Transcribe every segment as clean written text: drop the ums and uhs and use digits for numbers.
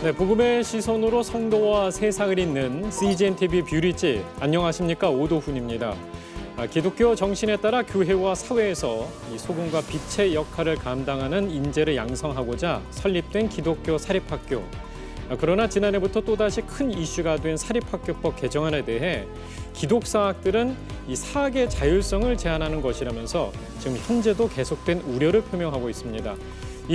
네, 복음의 시선으로 성도와 세상을 잇는 CGN-TV 뷰리지, 안녕하십니까, 오도훈입니다. 기독교 정신에 따라 교회와 사회에서 이 소금과 빛의 역할을 감당하는 인재를 양성하고자 설립된 기독교 사립학교. 그러나 지난해부터 또다시 큰 이슈가 된 사립학교법 개정안에 대해 기독사학들은 이 사학의 자율성을 제한하는 것이라면서 지금 현재도 계속된 우려를 표명하고 있습니다.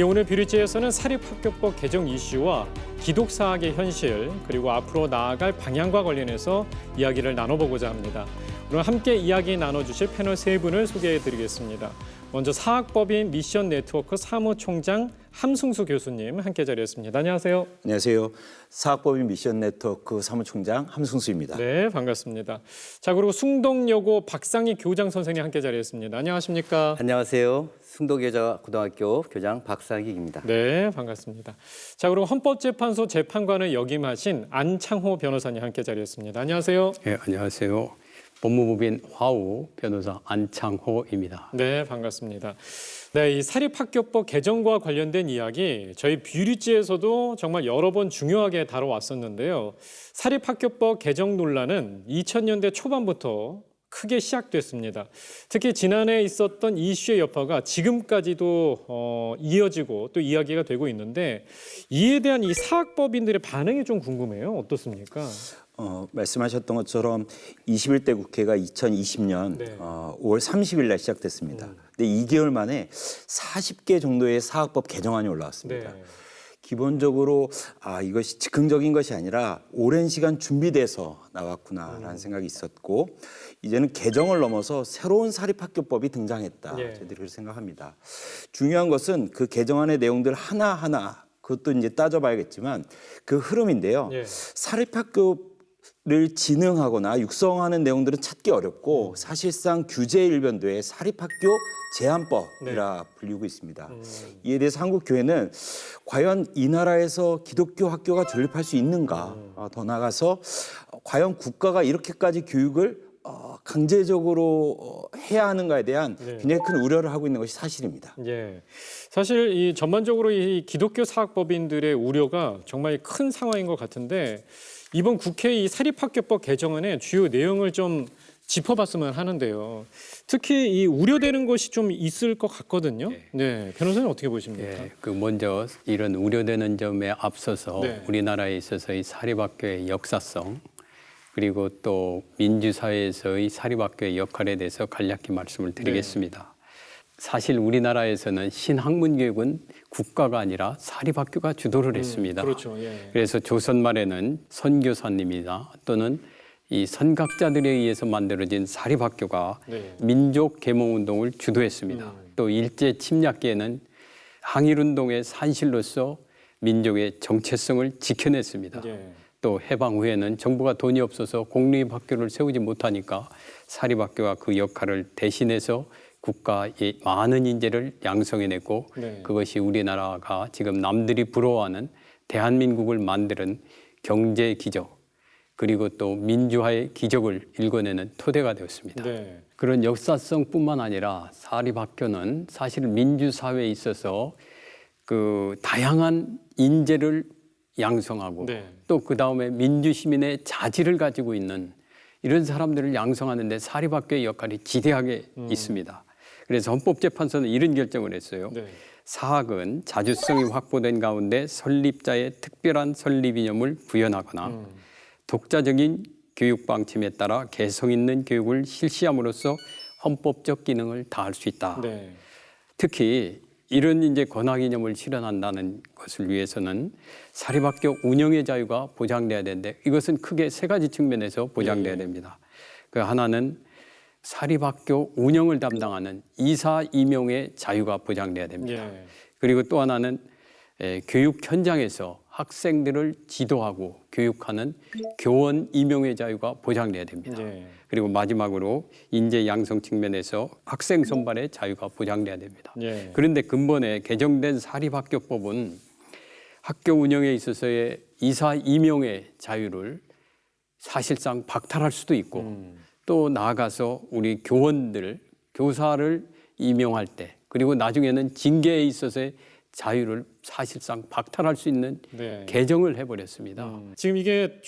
오늘 뷰리지에서는 사립학교법 개정 이슈와 기독사학의 현실, 그리고 앞으로 나아갈 방향과 관련해서 이야기를 나눠보고자 합니다. 오늘 함께 이야기 나눠주실 패널 세 분을 소개해드리겠습니다. 먼저 사학법인 미션 네트워크 사무총장 함승수 교수님 함께 자리했습니다. 안녕하세요. 안녕하세요. 사학법인 미션 네트워크 사무총장 함승수입니다. 네, 반갑습니다. 자, 그리고 숭동여고 박상희 교장 선생님 함께 자리했습니다. 안녕하십니까? 안녕하세요. 숭동여자고등학교 교장 박상익입니다. 네, 반갑습니다. 자, 그리고 헌법재판소 재판관을 역임하신 안창호 변호사님 함께 자리했습니다. 안녕하세요. 네, 안녕하세요. 법무법인 화우 변호사 안창호입니다. 네, 반갑습니다. 네, 이 사립학교법 개정과 관련된 이야기 저희 뷰리지에서도 정말 여러 번 중요하게 다뤄왔었는데요. 사립학교법 개정 논란은 2000년대 초반부터 크게 시작됐습니다. 특히 지난해 있었던 이슈의 여파가 지금까지도 이어지고 또 이야기가 되고 있는데 이에 대한 이 사학법인들의 반응이 좀 궁금해요. 어떻습니까? 말씀하셨던 것처럼 21대 국회가 2020년 네. 5월 30일 날 시작됐습니다. 근데 2개월 만에 40개 정도의 사학법 개정안이 올라왔습니다. 네. 기본적으로 이것이 즉흥적인 것이 아니라 오랜 시간 준비돼서 나왔구나라는 생각이 있었고 이제는 개정을 넘어서 새로운 사립학교법이 등장했다. 예. 저희들이 그렇게 생각합니다. 중요한 것은 그 개정안의 내용들 하나하나 그것도 이제 따져봐야겠지만 그 흐름인데요. 예. 사립학교를 진흥하거나 육성하는 내용들은 찾기 어렵고 사실상 규제 일변도의 사립학교 제한법이라 불리고 있습니다. 이에 대해서 한국교회는 과연 이 나라에서 기독교 학교가 존립할 수 있는가? 더 나아가서 과연 국가가 이렇게까지 교육을 강제적으로 해야 하는가에 대한 굉장히 큰 우려를 하고 있는 것이 사실입니다. 예. 사실 이 전반적으로 이 기독교 사학법인들의 우려가 정말 큰 상황인 것 같은데 이번 국회 이 사립학교법 개정안의 주요 내용을 좀 짚어봤으면 하는데요. 특히 이 우려되는 것이 좀 있을 것 같거든요. 네, 변호사님 어떻게 보십니까? 예, 먼저 이런 우려되는 점에 앞서서 네. 우리나라에 있어서 이 사립학교의 역사성 그리고 또 민주사회에서의 사립학교의 역할에 대해서 간략히 말씀을 드리겠습니다. 사실 우리나라에서는 신학문 교육은 국가가 아니라 사립학교가 주도를 했습니다. 그렇죠. 예. 그래서 조선 말에는 선교사님이나 또는 이 선각자들에 의해서 만들어진 사립학교가 민족 계몽운동을 주도했습니다. 또 일제 침략기에는 항일운동의 산실로서 민족의 정체성을 지켜냈습니다. 또 해방 후에는 정부가 돈이 없어서 공립학교를 세우지 못하니까 사립학교가 그 역할을 대신해서 국가의 많은 인재를 양성해냈고 그것이 우리나라가 지금 남들이 부러워하는 대한민국을 만드는 경제 기적 그리고 또 민주화의 기적을 일궈내는 토대가 되었습니다. 그런 역사성뿐만 아니라 사립학교는 사실 민주사회에 있어서 그 다양한 인재를 양성하고 또 그다음에 민주시민의 자질을 가지고 있는 이런 사람들을 양성하는 데 사립학교의 역할이 지대하게 있습니다. 그래서 헌법재판소는 이런 결정을 했어요. 사학은 자주성이 확보된 가운데 설립자의 특별한 설립 이념을 구현하거나 독자적인 교육 방침에 따라 개성 있는 교육을 실시함으로써 헌법적 기능을 다할 수 있다. 특히 이런 이제 권학 이념을 실현한다는 것을 위해서는 사립학교 운영의 자유가 보장돼야 되는데 이것은 크게 세 가지 측면에서 보장돼야 됩니다. 그 하나는 사립학교 운영을 담당하는 이사 임용의 자유가 보장돼야 됩니다. 그리고 또 하나는 교육 현장에서 학생들을 지도하고 교육하는 교원 임용의 자유가 보장돼야 됩니다. 그리고 마지막으로 인재 양성 측면에서 학생 선발의 자유가 보장돼야 됩니다. 그런데 근본에 개정된 사립학교법은 학교 운영에 있어서의 이사 임용의 자유를 사실상 박탈할 수도 있고 또 나아가서 우리 교원들, 교사를 임용할 때 그리고 나중에는 징계에 있어서의 자유를 사실상 박탈할 수 있는 네. 개정을 해버렸습니다. 지금 이게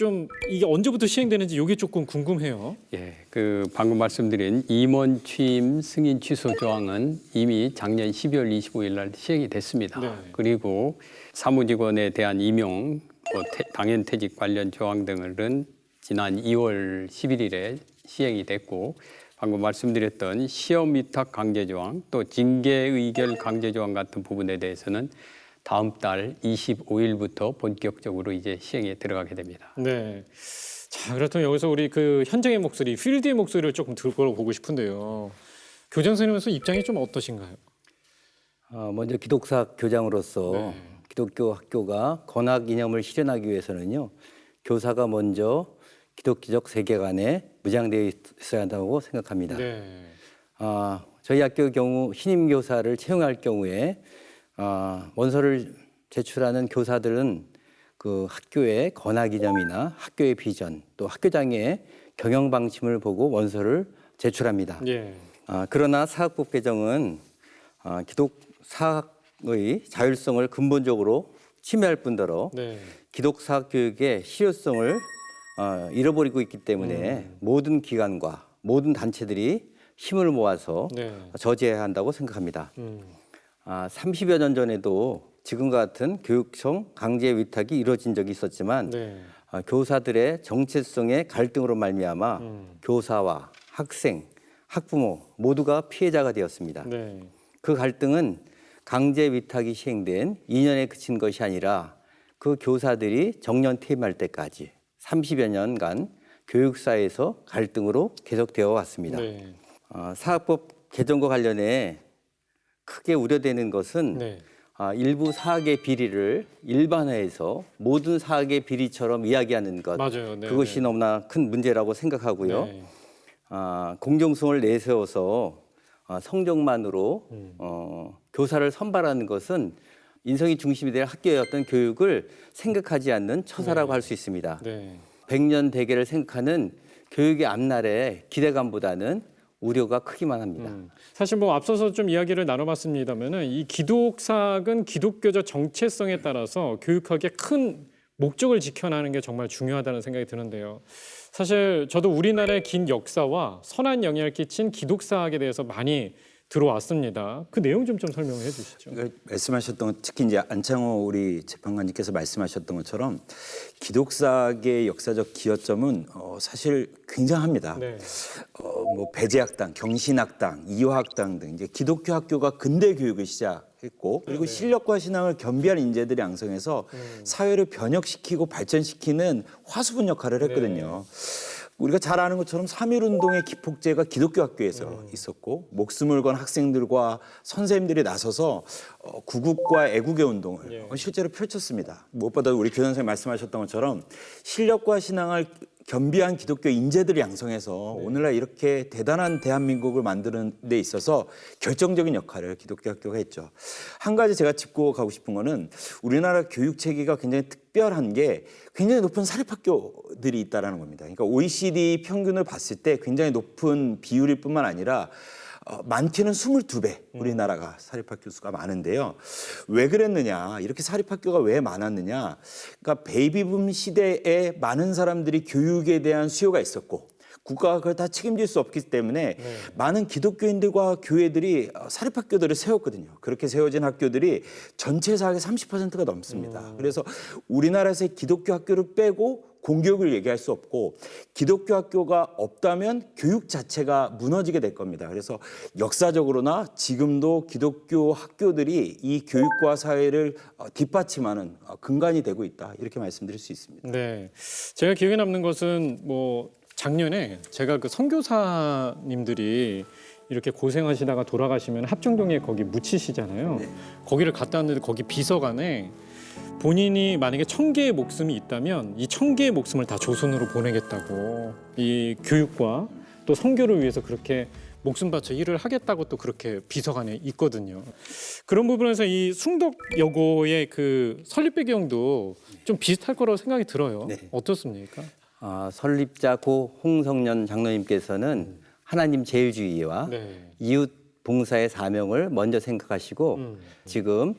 언제부터 시행되는지 이게 조금 궁금해요. 예, 그 방금 말씀드린 임원 취임 승인 취소 조항은 이미 작년 12월 25일 날 시행이 됐습니다. 네. 그리고 사무직원에 대한 임용, 당연퇴직 관련 조항 등은 지난 2월 11일에 시행이 됐고 방금 말씀드렸던 시험 위탁 강제 조항 또 징계 의결 강제 조항 같은 부분에 대해서는 다음 달 25일부터 본격적으로 이제 시행에 들어가게 됩니다. 네. 자, 그렇다면 여기서 우리 그 현장의 목소리, 필드의 목소리를 조금 들어보고 싶은데요. 교장 선생님으로서 입장이 좀 어떠신가요? 먼저 기독사 교장으로서 네. 기독교 학교가 권학 이념을 실현하기 위해서는요. 교사가 먼저 기독교적 세계관에 무장되어 있어야 한다고 생각합니다. 네. 저희 학교의 경우 신임 교사를 채용할 경우에 원서를 제출하는 교사들은 그 학교의 권학 이념이나 학교의 비전 또 학교장의 경영 방침을 보고 원서를 제출합니다. 예. 그러나 사학법 개정은 기독 사학의 자율성을 근본적으로 침해할 뿐더러 네. 기독 사학 교육의 실효성을 잃어버리고 있기 때문에 모든 기관과 모든 단체들이 힘을 모아서 네. 저지해야 한다고 생각합니다. 음. 30여 년 전에도 지금과 같은 교육청 강제 위탁이 이루어진 적이 있었지만 네. 교사들의 정체성의 갈등으로 말미암아 교사와 학생, 학부모 모두가 피해자가 되었습니다. 네. 그 갈등은 강제 위탁이 시행된 2년에 그친 것이 아니라 그 교사들이 정년 퇴임할 때까지 30여 년간 교육사에서 갈등으로 계속되어 왔습니다. 네. 사학법 개정과 관련해 크게 우려되는 것은 네. 일부 사학의 비리를 일반화해서 모든 사학의 비리처럼 이야기하는 것, 맞아요. 네. 그것이 너무나 큰 문제라고 생각하고요. 네. 공정성을 내세워서 성적만으로 교사를 선발하는 것은 인성이 중심이 될 학교의 어떤 교육을 생각하지 않는 처사라고 할 수 있습니다. 네. 100년 대계를 생각하는 교육의 앞날에 기대감보다는 우려가 크기만 합니다. 사실 뭐 앞서서 좀 이야기를 나눠봤습니다만은 이 기독사학은 기독교적 정체성에 따라서 교육학의 큰 목적을 지켜나가는 게 정말 중요하다는 생각이 드는데요. 사실 저도 우리나라의 긴 역사와 선한 영향을 끼친 기독사학에 대해서 많이 들어왔습니다. 그 내용 좀 설명을 해주시죠. 그러니까 말씀하셨던 특히 이제 안창호 우리 재판관님께서 말씀하셨던 것처럼 기독사학의 역사적 기여점은 사실 굉장합니다. 네. 뭐 배제학당, 경신학당, 이화학당 등 이제 기독교 학교가 근대 교육을 시작했고 그리고 신력과 신앙을 겸비한 인재들이 양성해서 사회를 변혁시키고 발전시키는 화수분 역할을 했거든요. 우리가 잘 아는 것처럼 3.1운동의 기폭제가 기독교 학교에서 있었고 목숨을 건 학생들과 선생님들이 나서서 구국과 애국의 운동을 실제로 펼쳤습니다. 무엇보다 우리 교장 선생님 말씀하셨던 것처럼 신력과 신앙을 겸비한 기독교 인재들을 양성해서 오늘날 이렇게 대단한 대한민국을 만드는 데 있어서 결정적인 역할을 기독교 학교가 했죠. 한 가지 제가 짚고 가고 싶은 거는 우리나라 교육 체계가 굉장히 특별한 게 굉장히 높은 사립학교들이 있다는 겁니다. 그러니까 OECD 평균을 봤을 때 굉장히 높은 비율일 뿐만 아니라 많게는 22배 우리나라가 사립학교 수가 많은데요. 왜 그랬느냐, 이렇게 사립학교가 왜 많았느냐, 그러니까 베이비붐 시대에 많은 사람들이 교육에 대한 수요가 있었고 국가가 그걸 다 책임질 수 없기 때문에 많은 기독교인들과 교회들이 사립학교들을 세웠거든요. 그렇게 세워진 학교들이 전체 사학의 30%가 넘습니다. 그래서 우리나라에서의 기독교 학교를 빼고 공교육을 얘기할 수 없고 기독교 학교가 없다면 교육 자체가 무너지게 될 겁니다. 그래서 역사적으로나 지금도 기독교 학교들이 이 교육과 사회를 뒷받침하는 근간이 되고 있다. 이렇게 말씀드릴 수 있습니다. 네, 제가 기억에 남는 것은 뭐 작년에 제가 그 선교사님들이 이렇게 고생하시다가 돌아가시면 합정동에 거기 묻히시잖아요. 네. 거기를 갔다 왔는데 거기 비서관에 본인이 만약에 1000개의 목숨이 있다면 이 1000개의 목숨을 다 조선으로 보내겠다고 이 교육과 또 선교를 위해서 그렇게 목숨 바쳐 일을 하겠다고 또 그렇게 비서관에 있거든요. 그런 부분에서 이 숭덕여고의 그 설립 배경도 좀 비슷할 거라고 생각이 들어요. 네. 어떻습니까? 설립자 고 홍성년 장로님께서는 하나님 제일주의와 네. 이웃 봉사의 사명을 먼저 생각하시고 지금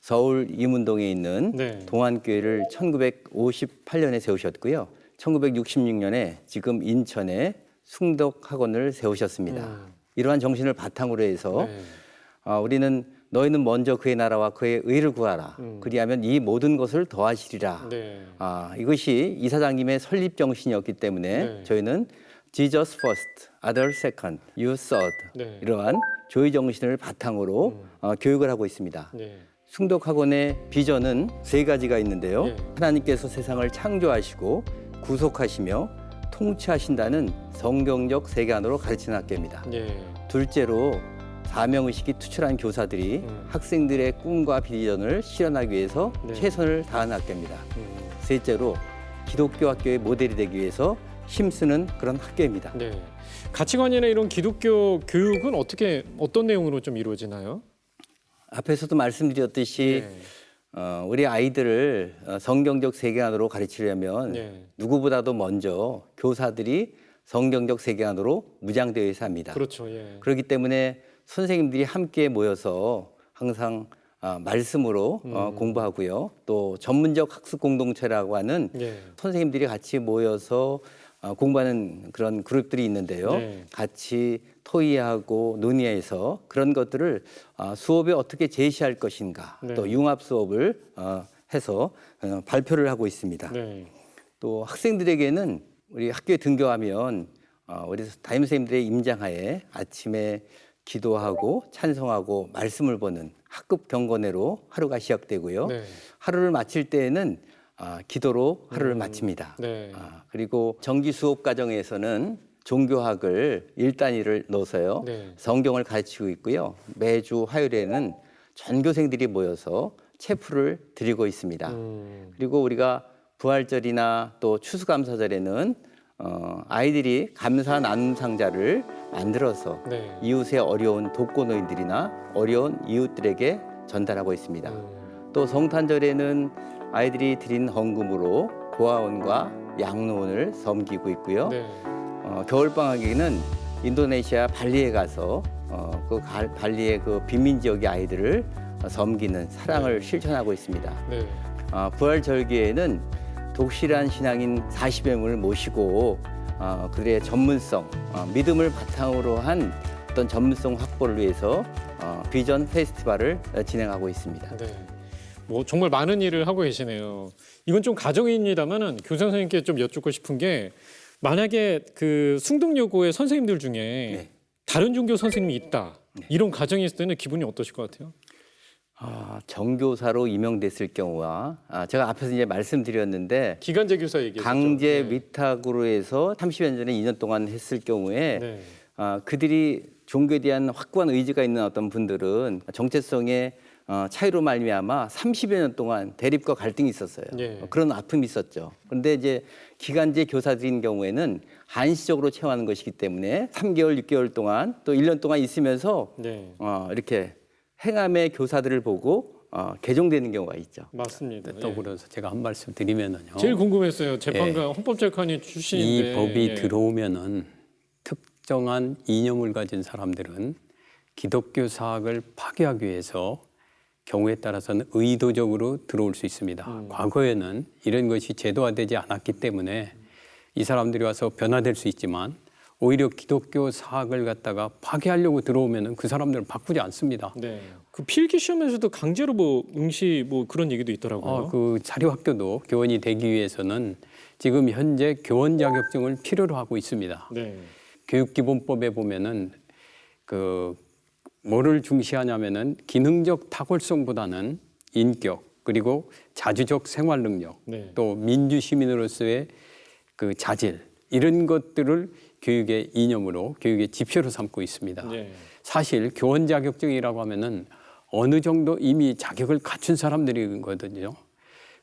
서울 이문동에 있는 네. 동안교회를 1958년에 세우셨고요. 1966년에 지금 인천에 숭덕학원을 세우셨습니다. 이러한 정신을 바탕으로 해서 네. 우리는 너희는 먼저 그의 나라와 그의 의를 구하라. 그리하면 이 모든 것을 더하시리라. 네. 이것이 이사장님의 설립 정신이었기 때문에 네. 저희는 Jesus first, other second, you third 네. 이러한 조의 정신을 바탕으로 교육을 하고 있습니다. 네. 숭덕학원의 비전은 3가지가 있는데요. 네. 하나님께서 세상을 창조하시고 구속하시며 통치하신다는 성경적 세계관으로 가르치는 학교입니다. 네. 둘째로 사명의식이 투철한 교사들이 학생들의 꿈과 비전을 실현하기 위해서 네. 최선을 다하는 학교입니다. 셋째로 기독교 학교의 모델이 되기 위해서 힘쓰는 그런 학교입니다. 네. 가치관이나 이런 기독교 교육은 어떤 내용으로 좀 이루어지나요? 앞에서도 말씀드렸듯이 네. 우리 아이들을 성경적 세계관으로 가르치려면 네. 누구보다도 먼저 교사들이 성경적 세계관으로 무장되어 있어야 합니다. 그렇죠. 예. 그렇기 때문에 선생님들이 함께 모여서 항상 말씀으로 공부하고요. 또 전문적 학습 공동체라고 하는 네. 선생님들이 같이 모여서 공부하는 그런 그룹들이 있는데요. 네. 같이 토의하고 논의해서 그런 것들을 수업에 어떻게 제시할 것인가, 네. 또 융합 수업을 해서 발표를 하고 있습니다. 네. 또 학생들에게는 우리 학교에 등교하면 우리 담임 선생님들의 임장하에 아침에 기도하고 찬송하고 말씀을 보는 학급 경건회로 하루가 시작되고요. 네. 하루를 마칠 때에는 기도로 하루를 마칩니다. 네. 그리고 정기 수업 과정에서는 종교학을 1단위를 넣어서요. 네. 성경을 가르치고 있고요. 매주 화요일에는 전교생들이 모여서 체프를 드리고 있습니다. 그리고 우리가 부활절이나 또 추수감사절에는 아이들이 감사 나눔 상자를 만들어서 네. 이웃의 어려운 독거노인들이나 어려운 이웃들에게 전달하고 있습니다. 또 성탄절에는 아이들이 드린 헌금으로 고아원과 양로원을 섬기고 있고요. 네. 겨울방학에는 인도네시아 발리에 가서 발리의 그 빈민 지역의 아이들을 섬기는 사랑을 실천하고 있습니다. 네. 부활절기에는 독실한 신앙인 40여 명을 모시고 그들의 전문성, 믿음을 바탕으로 한 어떤 전문성 확보를 위해서 비전 페스티벌을 진행하고 있습니다. 네. 뭐 정말 많은 일을 하고 계시네요. 이건 좀 가정입니다만은 교장 선생님께 좀 여쭙고 싶은 게 만약에 그 숭동여고의 선생님들 중에 네. 다른 종교 선생님이 있다. 이런 가정이 있을 때는 기분이 어떠실 것 같아요? 정교사로 임명됐을 경우와 제가 앞에서 이제 말씀드렸는데 기간제 교사 얘기했죠. 강제 위탁으로 해서 30년 전에 2년 동안 했을 경우에 네. 그들이 종교에 대한 확고한 의지가 있는 어떤 분들은 정체성의 차이로 말미암아 30여 년 동안 대립과 갈등이 있었어요. 예. 그런 아픔이 있었죠. 그런데 이제 기간제 교사들인 경우에는 한시적으로 채용하는 것이기 때문에 3개월, 6개월 동안 또 1년 동안 있으면서 네. 이렇게 행함의 교사들을 보고 개종되는 경우가 있죠. 맞습니다. 더불어서 제가 한 말씀 드리면은요. 제일 궁금했어요. 재판관, 헌법재판이 출신인데 이 법이 예. 들어오면은 특정한 이념을 가진 사람들은 기독교 사학을 파괴하기 위해서 경우에 따라서는 의도적으로 들어올 수 있습니다. 과거에는 이런 것이 제도화되지 않았기 때문에 이 사람들이 와서 변화될 수 있지만 오히려 기독교 사학을 갖다가 파괴하려고 들어오면은 그 사람들은 바꾸지 않습니다. 네. 그 필기 시험에서도 강제로 응시 그런 얘기도 있더라고요. 그 사립학교도 교원이 되기 위해서는 지금 현재 교원 자격증을 필요로 하고 있습니다. 네. 교육기본법에 보면은 뭐를 중시하냐면은 기능적 탁월성보다는 인격 그리고 자주적 생활 능력 네. 또 민주 시민으로서의 그 자질 이런 것들을 교육의 이념으로 교육의 지표로 삼고 있습니다. 네. 사실 교원 자격증이라고 하면은 어느 정도 이미 자격을 갖춘 사람들이거든요.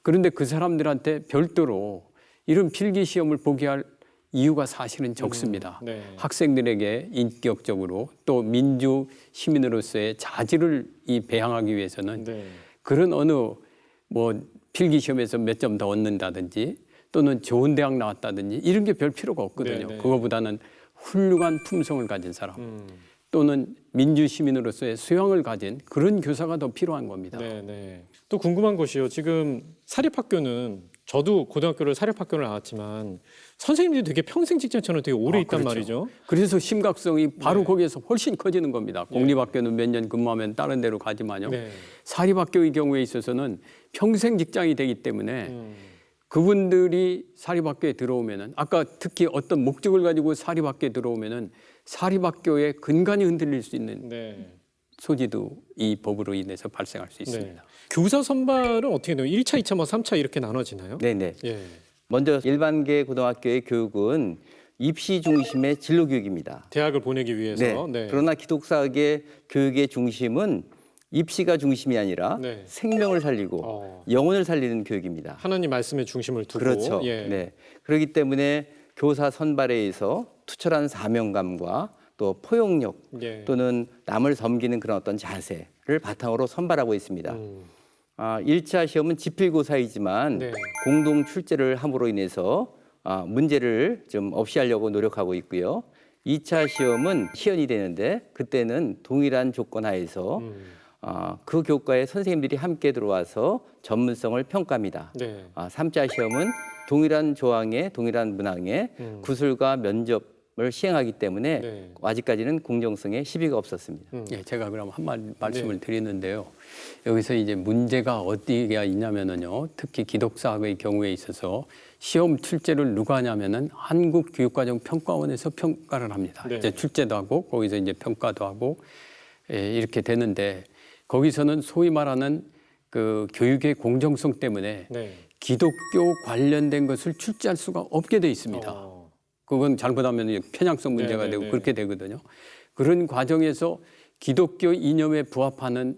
그런데 그 사람들한테 별도로 이런 필기 시험을 보게 할 이유가 사실은 적습니다. 네. 학생들에게 인격적으로 또 민주 시민으로서의 자질을 배양하기 위해서는 네. 그런 어느 필기 시험에서 몇 점 더 얻는다든지 또는 좋은 대학 나왔다든지 이런 게 별 필요가 없거든요. 네, 네. 그거보다는 훌륭한 품성을 가진 사람 또는 민주시민으로서의素養을 가진 그런 교사가 더 필요한 겁니다. 네, 네. 또 궁금한 것이요. 지금 사립학교는 저도 고등학교를 사립학교를 나왔지만 선생님들이 되게 평생 직장처럼 되게 오래 있단 그렇죠. 말이죠. 그래서 심각성이 바로 네. 거기에서 훨씬 커지는 겁니다. 공립학교는 몇 년 근무하면 다른 데로 가지만요. 네. 사립학교의 경우에 있어서는 평생 직장이 되기 때문에 그분들이 사립학교에 들어오면은 아까 특히 어떤 목적을 가지고 사립학교에 들어오면은 사립학교의 근간이 흔들릴 수 있는 네. 소지도 이 법으로 인해서 발생할 수 있습니다. 네. 교사 선발은 어떻게 돼요? 1차, 2차, 뭐 3차 이렇게 나눠지나요? 네네. 예. 먼저 일반계 고등학교의 교육은 입시 중심의 진로 교육입니다. 대학을 보내기 위해서. 네. 네. 그러나 기독사계 교육의 중심은 입시가 중심이 아니라 네. 생명을 살리고 영혼을 살리는 교육입니다. 하나님 말씀에 중심을 두고. 그렇죠. 예. 네. 그렇기 때문에 교사 선발에 의해서 투철한 사명감과 또 포용력 예. 또는 남을 섬기는 그런 어떤 자세를 바탕으로 선발하고 있습니다. 1차 시험은 지필고사이지만 네. 공동 출제를 함으로 인해서 문제를 좀 없이 하려고 노력하고 있고요. 2차 시험은 시연이 되는데 그때는 동일한 조건 하에서 그 교과에 선생님들이 함께 들어와서 전문성을 평가합니다. 네. 3차 시험은 동일한 조항에 동일한 문항에 구술과 면접을 시행하기 때문에 네. 아직까지는 공정성에 시비가 없었습니다. 예, 제가 그럼 한 말씀을 드리는데요. 여기서 이제 문제가 어디가 있냐면은요. 특히 기독사학의 경우에 있어서 시험 출제를 누가 하냐면은 한국교육과정평가원에서 평가를 합니다. 네. 이제 출제도 하고 거기서 이제 평가도 하고 이렇게 되는데 거기서는 소위 말하는 그 교육의 공정성 때문에 네. 기독교 관련된 것을 출제할 수가 없게 돼 있습니다. 그건 잘못하면 편향성 문제가 네, 네, 되고 네. 그렇게 되거든요. 그런 과정에서 기독교 이념에 부합하는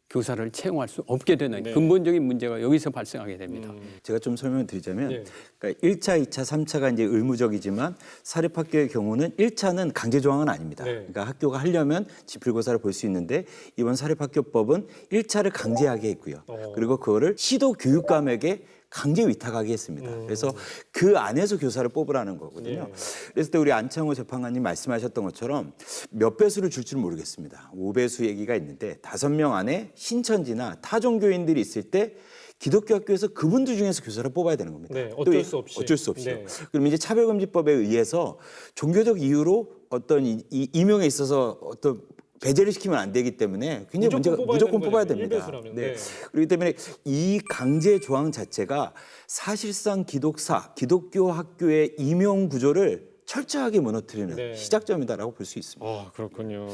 교사를 채용할 수 없게 되는 네. 근본적인 문제가 여기서 발생하게 됩니다. 제가 좀 설명을 드리자면 네. 그러니까 1차, 2차, 3차가 이제 의무적이지만 사립학교의 경우는 1차는 강제 조항은 아닙니다. 네. 그러니까 학교가 하려면 지필고사를 볼 수 있는데 이번 사립학교법은 1차를 강제하게 했고요. 그리고 그거를 시도 교육감에게 강제 위탁하게 했습니다. 그래서 그 안에서 교사를 뽑으라는 거거든요. 그래서 또 우리 안창호 재판관님 말씀하셨던 것처럼 몇 배수를 줄 줄 모르겠습니다. 5배수 얘기가 있는데 5명 안에 신천지나 타종교인들이 있을 때 기독교 학교에서 그분들 중에서 교사를 뽑아야 되는 겁니다. 네, 또 어쩔 수 없이. 어쩔 수 없이요. 네. 그럼 이제 차별금지법에 의해서 종교적 이유로 어떤 이 임용에 있어서 어떤 배제를 시키면 안 되기 때문에 굉장히 문제가 무조건 뽑아야 됩니다. 1배수라면. 네. 네. 그렇기 때문에 이 강제 조항 자체가 사실상 기독교 학교의 임용 구조를 철저하게 무너뜨리는 네. 시작점이다라고 볼 수 있습니다. 그렇군요.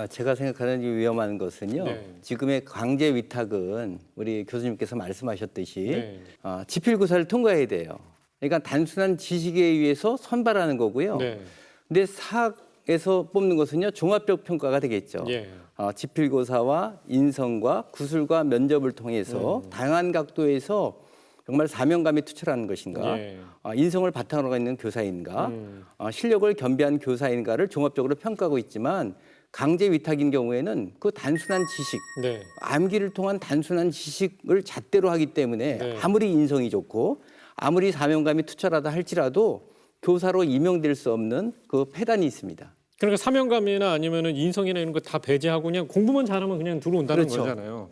제가 생각하는 이 위험한 것은요. 네. 지금의 강제 위탁은 우리 교수님께서 말씀하셨듯이 네. 지필고사를 통과해야 돼요. 그러니까 단순한 지식에 의해서 선발하는 거고요. 네. 근데 사학에서 뽑는 것은요. 종합적 평가가 되겠죠. 예. 지필고사와 인성과 구술과 면접을 통해서 다양한 각도에서 정말 사명감이 투철한 것인가, 예. 인성을 바탕으로 하고 있는 교사인가, 실력을 겸비한 교사인가를 종합적으로 평가하고 있지만 강제 위탁인 경우에는 그 단순한 지식, 네. 암기를 통한 단순한 지식을 잣대로 하기 때문에 네. 아무리 인성이 좋고 아무리 사명감이 투철하다 할지라도 교사로 임용될 수 없는 그 폐단이 있습니다. 그러니까 사명감이나 아니면은 인성이나 이런 거 다 배제하고 그냥 공부만 잘하면 그냥 들어온다는 그렇죠. 거잖아요.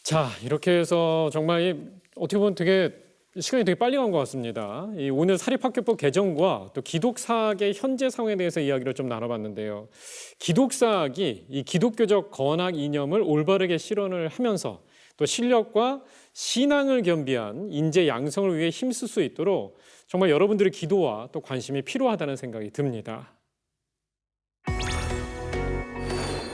자, 이렇게 해서 정말 어떻게 보면 되게 시간이 되게 빨리 간 것 같습니다. 이 오늘 사립학교법 개정과 또 기독사학의 현재 상황에 대해서 이야기를 좀 나눠봤는데요. 기독사학이 이 기독교적 건학 이념을 올바르게 실현을 하면서 또 실력과 신앙을 겸비한 인재 양성을 위해 힘쓸 수 있도록 정말 여러분들의 기도와 또 관심이 필요하다는 생각이 듭니다.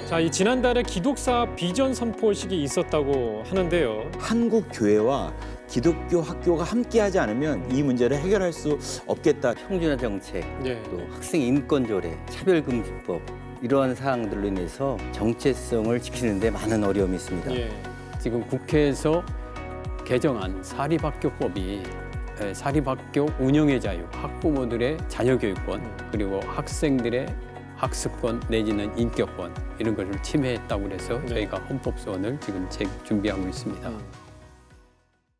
자, 이 지난달에 기독사 비전 선포식이 있었다고 하는데요. 한국 교회와 기독교 학교가 함께하지 않으면 이 문제를 해결할 수 없겠다. 평준화 정책, 예. 또 학생 인권 조례, 차별금지법 이러한 사항들로 인해서 정체성을 지키는 데 많은 어려움이 있습니다. 예. 지금 국회에서 개정한 사립학교법이 사립학교 운영의 자유, 학부모들의 자녀교육권, 그리고 학생들의 학습권 내지는 인격권 이런 것을 침해했다고 해서 저희가 헌법소원을 지금 준비하고 있습니다.